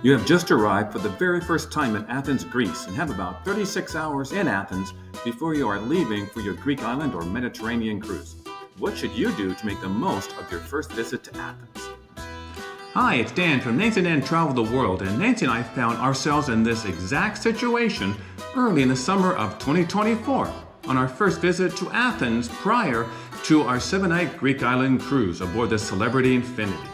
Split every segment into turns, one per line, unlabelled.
You have just arrived for the very first time in Athens, Greece, and have about 36 hours in Athens before you are leaving for your Greek island or Mediterranean cruise. What should you do to make the most of your first visit to Athens?
Hi, it's Dan from Nancy and Dan Travel the World, and Nancy and I found ourselves in this exact situation early in the summer of 2024 on our first visit to Athens prior to our 7-night Greek island cruise aboard the Celebrity Infinity.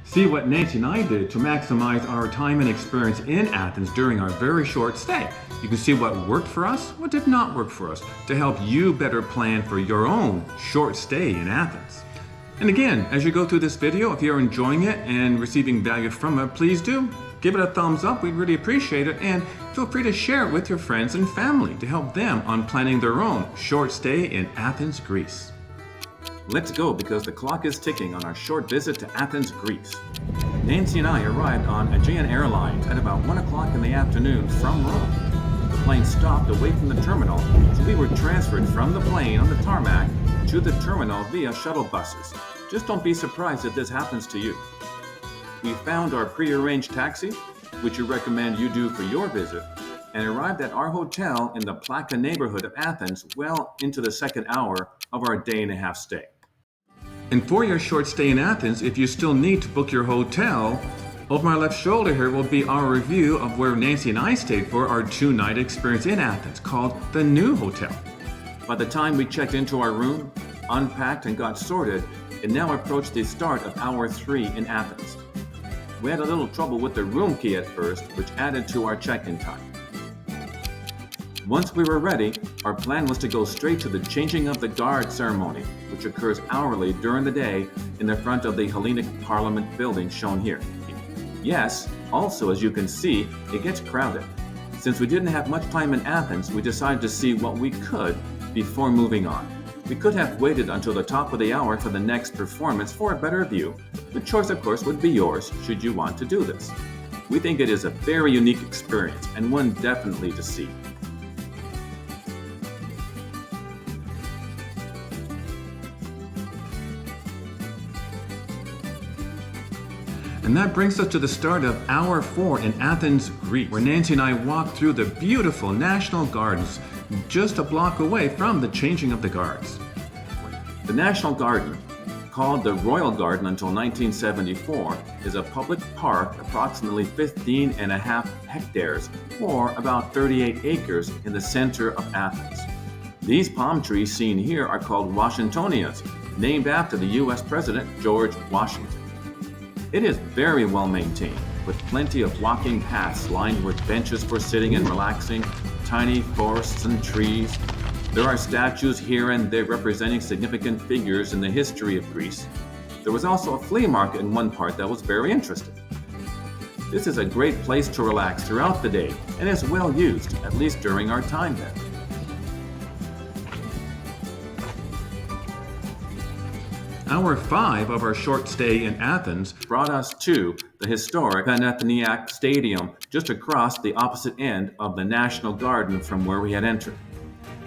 See what Nancy and I did to maximize our time and experience in Athens during our very short stay. You can see what worked for us, what did not work for us, to help you better plan for your own short stay in Athens. And again, as you go through this video, if you're enjoying it and receiving value from it, please do give it a thumbs up. We'd really appreciate it. And feel free to share it with your friends and family to help them on planning their own short stay in Athens, Greece.
Let's go because the clock is ticking on our short visit to Athens, Greece. Nancy and I arrived on Aegean Airlines at about 1 o'clock in the afternoon from Rome. The plane stopped away from the terminal, so we were transferred from the plane on the tarmac to the terminal via shuttle buses. Just don't be surprised if this happens to you. We found our pre-arranged taxi, which we recommend you do for your visit, and arrived at our hotel in the Plaka neighborhood of Athens well into the second hour of our day-and-a-half stay.
And for your short stay in Athens, if you still need to book your hotel, over my left shoulder here will be our review of where Nancy and I stayed for our 2-night experience in Athens, called the New Hotel.
By the time we checked into our room, unpacked and got sorted, it now approached the start of hour 3 in Athens. We had a little trouble with the room key at first, which added to our check-in time. Once we were ready, our plan was to go straight to the changing of the guard ceremony, which occurs hourly during the day in the front of the Hellenic Parliament building shown here. Yes, also as you can see, it gets crowded. Since we didn't have much time in Athens, we decided to see what we could before moving on. We could have waited until the top of the hour for the next performance for a better view. The choice, of course, would be yours should you want to do this. We think it is a very unique experience and one definitely to see.
And that brings us to the start of hour 4 in Athens, Greece, where Nancy and I walked through the beautiful National Gardens just a block away from the changing of the guards.
The National Garden, called the Royal Garden until 1974, is a public park approximately 15.5 hectares, or about 38 acres in the center of Athens. These palm trees seen here are called Washingtonias, named after the U.S. President George Washington. It is very well maintained, with plenty of walking paths lined with benches for sitting and relaxing, tiny forests and trees. There are statues here and there representing significant figures in the history of Greece. There was also a flea market in one part that was very interesting. This is a great place to relax throughout the day and is well used, at least during our time there.
Hour 5 of our short stay in Athens
Brought us to the historic Panathinaik Stadium just across the opposite end of the National Garden from where we had entered.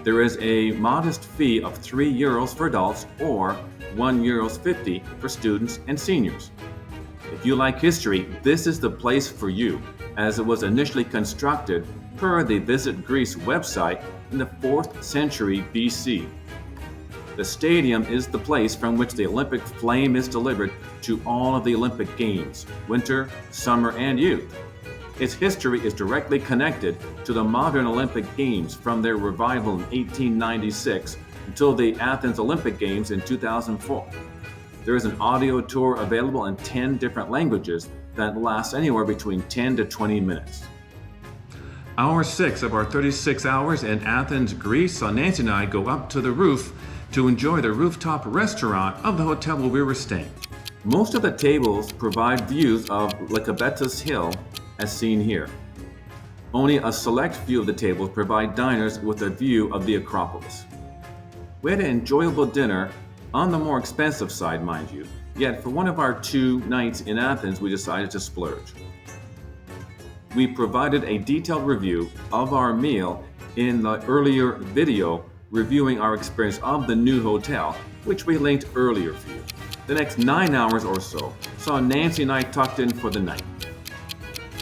There is a modest fee of €3 for adults or €1.50 for students and seniors. If you like history, this is the place for you, as it was initially constructed per the Visit Greece website in the 4th century BC. The stadium is the place from which the Olympic flame is delivered to all of the Olympic Games, winter, summer, and youth. Its history is directly connected to the modern Olympic Games from their revival in 1896 until the Athens Olympic Games in 2004. There is an audio tour available in 10 different languages that lasts anywhere between 10 to 20 minutes.
Hour 6 of our 36 hours in Athens, Greece, saw Nancy and I go up to the roof to enjoy the rooftop restaurant of the hotel where we were staying.
Most of the tables provide views of Lycabettus Hill, as seen here. Only a select few of the tables provide diners with a view of the acropolis. We had an enjoyable dinner, on the more expensive side, mind you, yet for one of our 2 nights in Athens, we decided to splurge. We provided a detailed review of our meal in the earlier video reviewing our experience of the new hotel, which we linked earlier for you. The next 9 hours or so saw Nancy and I tucked in for the night.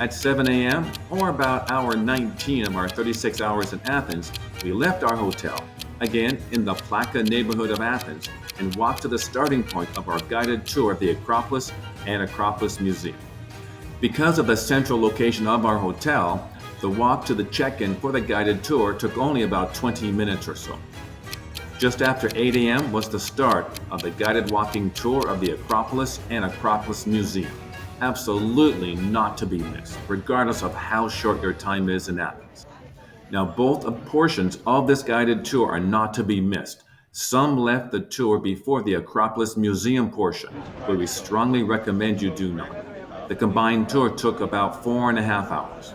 At 7 a.m., or about hour 19 of our 36 hours in Athens, we left our hotel, again in the Plaka neighborhood of Athens, and walked to the starting point of our guided tour of the Acropolis and Acropolis Museum. Because of the central location of our hotel, the walk to the check-in for the guided tour took only about 20 minutes or so. Just after 8 a.m. was the start of the guided walking tour of the Acropolis and Acropolis Museum. Absolutely not to be missed, regardless of how short your time is in Athens. Now, both portions of this guided tour are not to be missed. Some left the tour before the Acropolis Museum portion, but we strongly recommend you do not. The combined tour took about 4.5 hours.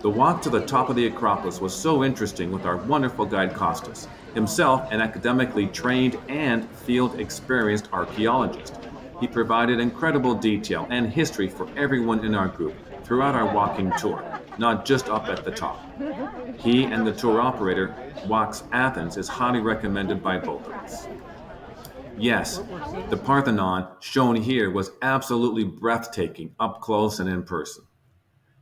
The walk to the top of the Acropolis was so interesting with our wonderful guide Costas, himself an academically trained and field-experienced archaeologist. He provided incredible detail and history for everyone in our group throughout our walking tour, not just up at the top. He and the tour operator, Walks Athens, is highly recommended by both of us. Yes, the Parthenon shown here was absolutely breathtaking up close and in person.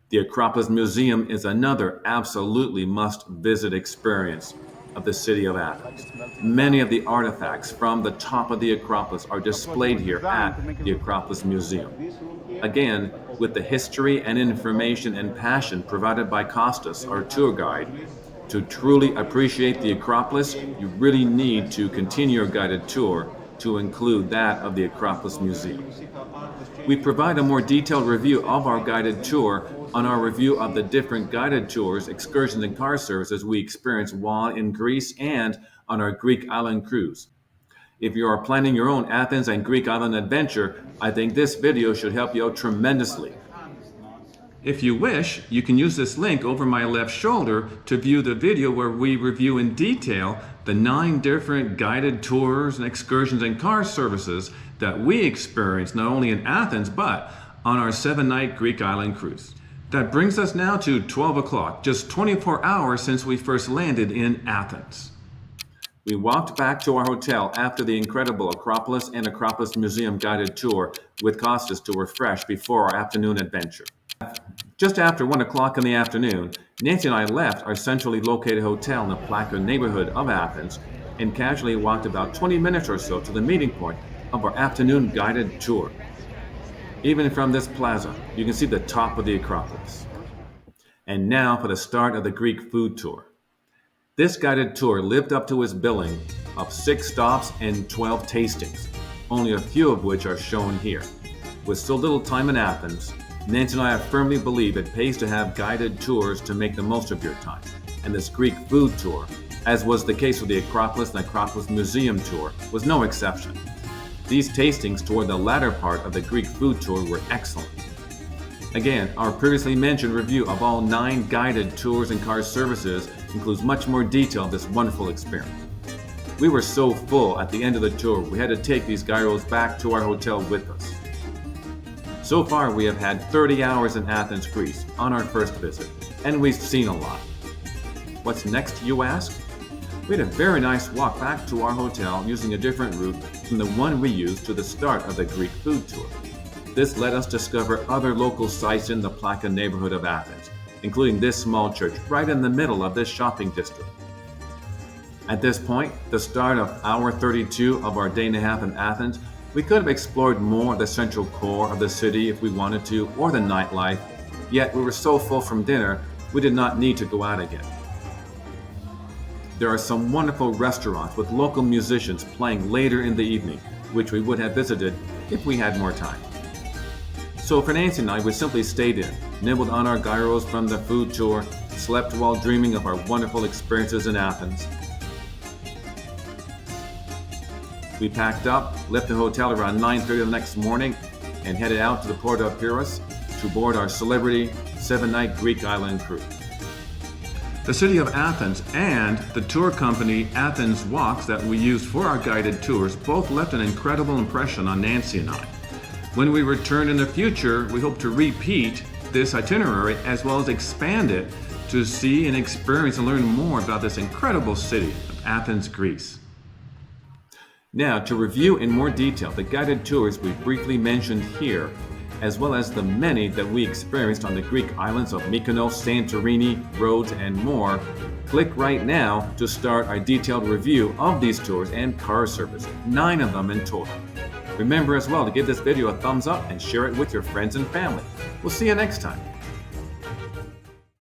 The Acropolis Museum is another absolutely must-visit experience of the city of Athens. Many of the artifacts from the top of the Acropolis are displayed here at the Acropolis Museum. Again, with the history and information and passion provided by Costas, our tour guide, to truly appreciate the Acropolis, you really need to continue your guided tour to include that of the Acropolis Museum. We provide a more detailed review of our guided tour on our review of the different guided tours, excursions, and car services we experienced while in Greece and on our Greek island cruise. If you are planning your own Athens and Greek island adventure, I think this video should help you out tremendously.
If you wish, you can use this link over my left shoulder to view the video where we review in detail the 9 different guided tours and excursions and car services that we experienced not only in Athens, but on our 7-night Greek island cruise. That brings us now to 12 o'clock, just 24 hours since we first landed in Athens.
We walked back to our hotel after the incredible Acropolis and Acropolis Museum guided tour with Costas to refresh before our afternoon adventure. Just after 1 o'clock in the afternoon, Nancy and I left our centrally located hotel in the Plaka neighborhood of Athens and casually walked about 20 minutes or so to the meeting point of our afternoon guided tour. Even from this plaza, you can see the top of the Acropolis. And now for the start of the Greek food tour. This guided tour lived up to its billing of 6 stops and 12 tastings, only a few of which are shown here. With so little time in Athens, Nancy and I firmly believe it pays to have guided tours to make the most of your time. And this Greek food tour, as was the case with the Acropolis and Acropolis Museum tour, was no exception. These tastings toward the latter part of the Greek food tour were excellent. Again, our previously mentioned review of all 9 guided tours and car services includes much more detail of this wonderful experience. We were so full at the end of the tour, we had to take these gyros back to our hotel with us. So far, we have had 30 hours in Athens, Greece, on our first visit, and we've seen a lot. What's next, you ask? We had a very nice walk back to our hotel using a different route from the one we used to the start of the Greek food tour. This let us discover other local sites in the Plaka neighborhood of Athens, including this small church right in the middle of this shopping district. At this point, the start of hour 32 of our day and a half in Athens, we could have explored more of the central core of the city if we wanted to, or the nightlife, yet we were so full from dinner, we did not need to go out again. There are some wonderful restaurants with local musicians playing later in the evening, which we would have visited if we had more time. So for Nancy and I, we simply stayed in, nibbled on our gyros from the food tour, slept while dreaming of our wonderful experiences in Athens. We packed up, left the hotel around 9:30 the next morning, and headed out to the port of Piraeus to board our celebrity 7-night Greek island cruise.
The city of Athens and the tour company Athens Walks that we used for our guided tours both left an incredible impression on Nancy and I. When we return in the future, we hope to repeat this itinerary as well as expand it to see and experience and learn more about this incredible city of Athens, Greece.
Now, to review in more detail the guided tours we briefly mentioned here, as well as the many that we experienced on the Greek islands of Mykonos, Santorini, Rhodes, and more, click right now to start our detailed review of these tours and car service, 9 of them in total. Remember as well to give this video a thumbs up and share it with your friends and family. We'll see you next time.